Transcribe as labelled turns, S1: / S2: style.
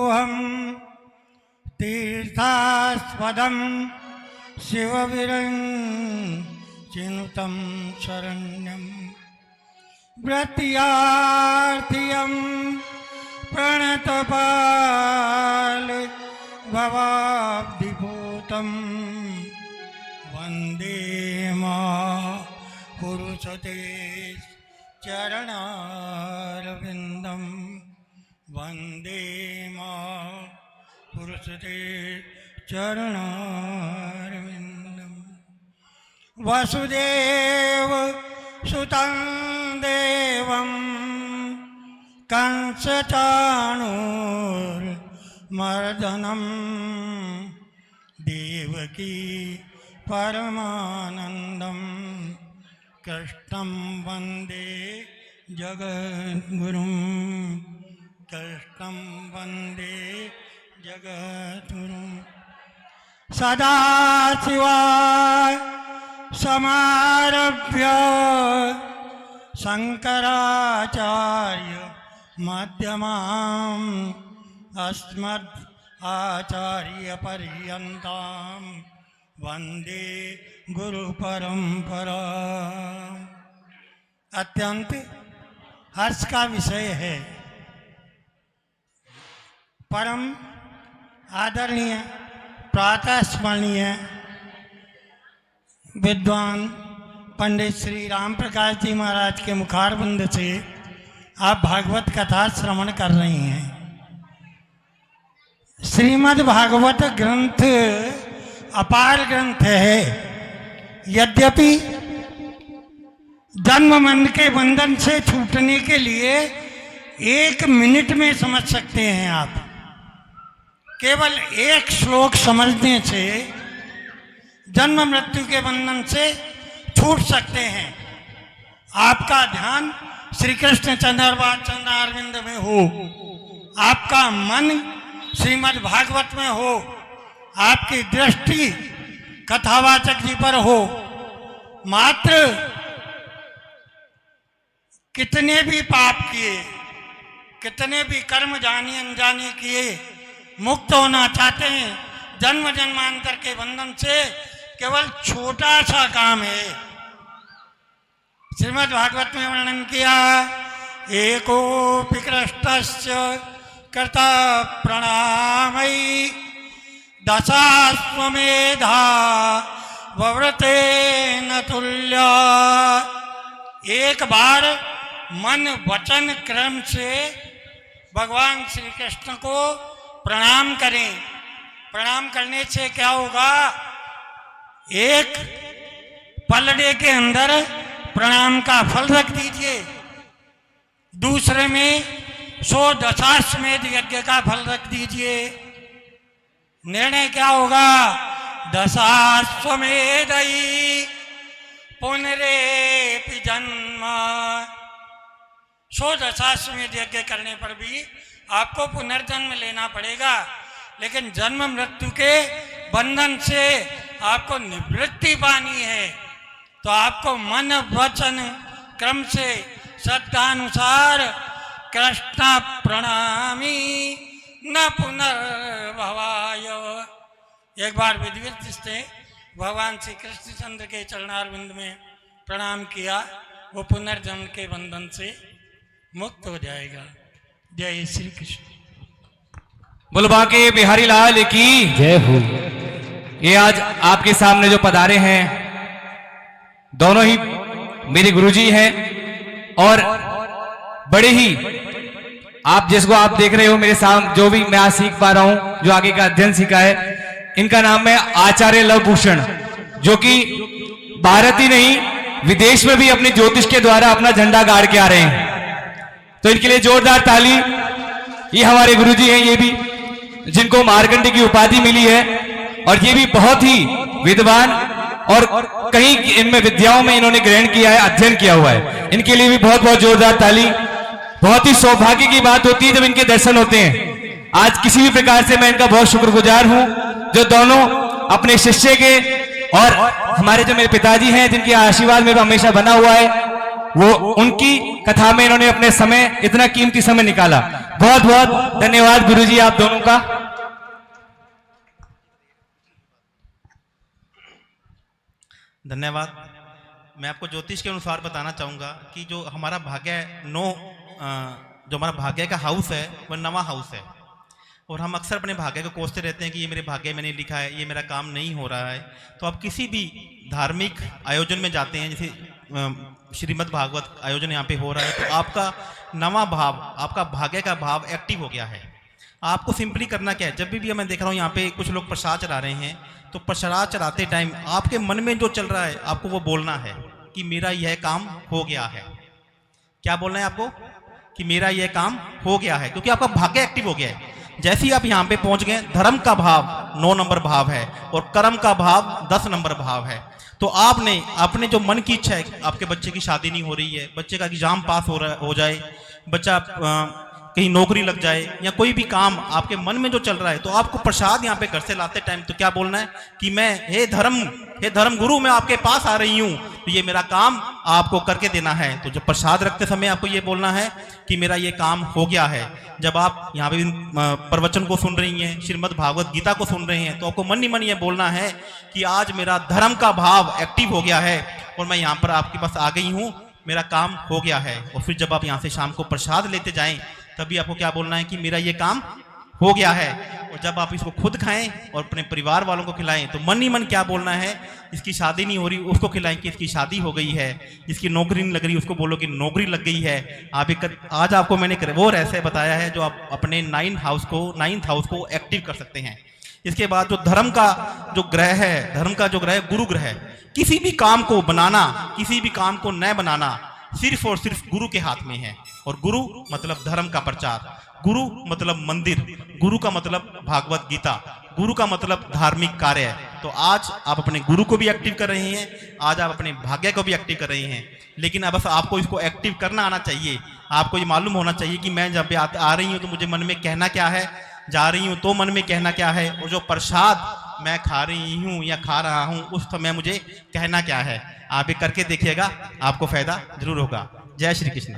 S1: हम तीर्थास्पदं शिवविरञ्चिनुतं शरण्यं व्रत्यार्थियं प्रणतपाल भवाब्धिभूतं वन्दे मां पुरुषते चरणारविन्दं वन्दे मां पुरुषते चरणारविन्दं वसुदेव सुतं देवं कंसचाणूरमर्दनं देवकी परमानन्दं कृष्णं वन्दे जगद्गुरुं कृष्णं वन्दे जगद्गुरुं सदाशिवाय समारभ्य शंकराचार्य मध्यमाम् अस्मद् आचार्य पर्यन्तां वन्दे गुरु परंपरा। अत्यंत हर्ष का विषय है। परम आदरणीय प्रातः स्मरणीय विद्वान पंडित श्री राम प्रकाश जी महाराज के मुखारबिंद से आप भागवत कथा श्रवण कर रही हैं। श्रीमद् भागवत ग्रंथ अपार ग्रंथ है। यद्यपि जन्म मरण के बंधन से छूटने के लिए 1 मिनट में समझ सकते हैं आप। केवल एक श्लोक समझने से जन्म मृत्यु के बंधन से छूट सकते हैं। आपका ध्यान श्री कृष्ण चरणारविंद में हो, आपका मन श्रीमद् भागवत में हो, आपकी दृष्टि कथावाचक जी पर हो। मात्र कितने भी पाप किए, कितने भी कर्म जाने अनजाने किए, मुक्त होना चाहते हैं जन्म जन्मांतर के बंधन से, केवल छोटा सा काम है। श्रीमद् भागवत में वर्णन किया, एकोऽपि कृष्णस्य कर्ता प्रणामयि दशाश्वमेधा वव्रतेन तुल्या। एक बार मन वचन क्रम से भगवान श्री कृष्ण को प्रणाम करें। प्रणाम करने से क्या होगा? एक पलड़े के अंदर प्रणाम का फल रख दीजिए, दूसरे में 100 दशाश्वमेध यज्ञ का फल रख दीजिए। निर्णय क्या होगा? दशाश्वमेधई पुनरेपि जन्म। 100 दशाश्वमेध यज्ञ करने पर भी आपको पुनर्जन्म लेना पड़ेगा, लेकिन जन्म मृत्यु के बंधन से आपको निवृत्ति पानी है। तो आपको मन वचन क्रम से श्रद्धानुसार कृष्ण प्रणामी न पुनर्भवाय। एक बार विधिवत से भगवान श्री कृष्णचंद्र के चरणारविंद में प्रणाम किया, वो पुनर्जन्म के बंधन से मुक्त हो जाएगा। जय श्री कृष्ण।
S2: बोलो बांके बिहारी लाल की जय हो। ये आज आपके सामने जो पधारे हैं दोनों ही मेरे गुरुजी हैं, और बड़े ही आप जिसको आप देख रहे हो मेरे सामने, जो भी मैं आज सीख पा रहा हूं, जो आगे का अध्ययन सीखा है, इनका नाम है आचार्य लव भूषण, जो कि भारत ही नहीं विदेश में भी अपने ज्योतिष के द्वारा अपना झंडा गाड़ के आ रहे हैं। तो इनके लिए जोरदार ताली। ये हमारे गुरुजी हैं, ये भी जिनको मार्कंडी की उपाधि मिली है, और ये भी बहुत ही विद्वान और कई इनमें विद्याओं में इन्होंने ग्रहण किया है, अध्ययन किया हुआ है। इनके लिए भी बहुत बहुत जोरदार ताली। बहुत ही सौभाग्य की बात होती है जब इनके दर्शन होते हैं। आज किसी भी प्रकार से मैं इनका बहुत शुक्रगुजार हूं, जो दोनों अपने शिष्य के और हमारे जो मेरे पिताजी हैं जिनके आशीर्वाद में हमेशा बना हुआ है, वो उनकी कथा में इन्होंने अपने समय, इतना कीमती समय निकाला। बहुत बहुत धन्यवाद गुरुजी आप दोनों का।
S3: धन्यवाद। मैं आपको ज्योतिष के अनुसार बताना चाहूँगा कि जो हमारा भाग्य जो हमारा भाग्य का हाउस है वह नवा हाउस है, और हम अक्सर अपने भाग्य को कोसते रहते हैं कि ये मेरे भाग्य में नहीं लिखा है, ये मेरा काम नहीं हो रहा है। तो आप किसी भी धार्मिक आयोजन में जाते हैं, जैसे श्रीमद् भागवत आयोजन यहाँ पे हो रहा है, तो आपका नवा भाव, आपका भाग्य का भाव एक्टिव हो गया है। आपको सिंपली करना क्या है, जब भी मैं देख रहा हूँ यहाँ पे कुछ लोग प्रसाद चढ़ा रहे हैं, तो प्रसाद चढ़ाते टाइम आपके मन में जो चल रहा है आपको वो बोलना है कि मेरा यह काम हो गया है। क्या बोलना है आपको? कि मेरा यह काम हो गया है, क्योंकि आपका भाग्य एक्टिव हो गया है। जैसे ही आप यहाँ पे पहुंच गए, धर्म का भाव 9 नंबर भाव है और कर्म का भाव 10 नंबर भाव है। तो आपने अपने जो मन की इच्छा है, आपके बच्चे की शादी नहीं हो रही है, बच्चे का एग्जाम पास हो जाए, बच्चा कहीं नौकरी लग जाए, या कोई भी काम आपके मन में जो चल रहा है, तो आपको प्रसाद यहाँ पे घर से लाते टाइम तो क्या बोलना है कि मैं हे धर्म गुरु मैं आपके पास आ रही हूँ, तो ये मेरा काम आपको करके देना है। तो जब प्रसाद रखते समय आपको ये बोलना है कि मेरा ये काम हो गया है। जब आप यहाँ पे प्रवचन को सुन रही हैं, श्रीमद् भागवत गीता को सुन रहे हैं, तो आपको मन ही मन ये बोलना है कि आज मेरा धर्म का भाव एक्टिव हो गया है और मैं यहाँ पर आपके पास आ गई हूँ, मेरा काम हो गया है। और फिर जब आप यहाँ से शाम को प्रसाद लेते जाएं, तभी आपको क्या बोलना है कि मेरा ये काम हो गया है। और जब आप इसको खुद खाएं और अपने परिवार वालों को खिलाएं, तो मन ही मन क्या बोलना है, इसकी शादी नहीं हो रही उसको खिलाएं कि इसकी शादी हो गई है, इसकी नौकरी नहीं लग रही उसको बोलो कि नौकरी लग गई है। आज आपको मैंने वो रहस्य बताया है जो आप अपने 9th हाउस को एक्टिव कर सकते हैं। इसके बाद जो धर्म का जो ग्रह है, गुरु ग्रह है। किसी भी काम को बनाना, किसी भी काम को न बनाना सिर्फ और सिर्फ गुरु के हाथ में है। और गुरु मतलब धर्म का प्रचार, गुरु मतलब मंदिर, गुरु का मतलब भागवत गीता, गुरु का मतलब धार्मिक कार्य है। तो आज आप अपने गुरु को भी एक्टिव कर रहे हैं, आज आप अपने भाग्य को भी एक्टिव कर रहे हैं। लेकिन अब बस आपको इसको एक्टिव करना आना चाहिए। आपको ये मालूम होना चाहिए कि मैं जब आ रही हूँ तो मुझे मन में कहना क्या है, जा रही हूँ तो मन में कहना क्या है, और जो प्रसाद मैं खा रही हूँ या खा रहा हूँ उस समय मुझे कहना क्या है। आप ये करके देखिएगा, आपको फायदा जरूर होगा। जय श्री कृष्ण।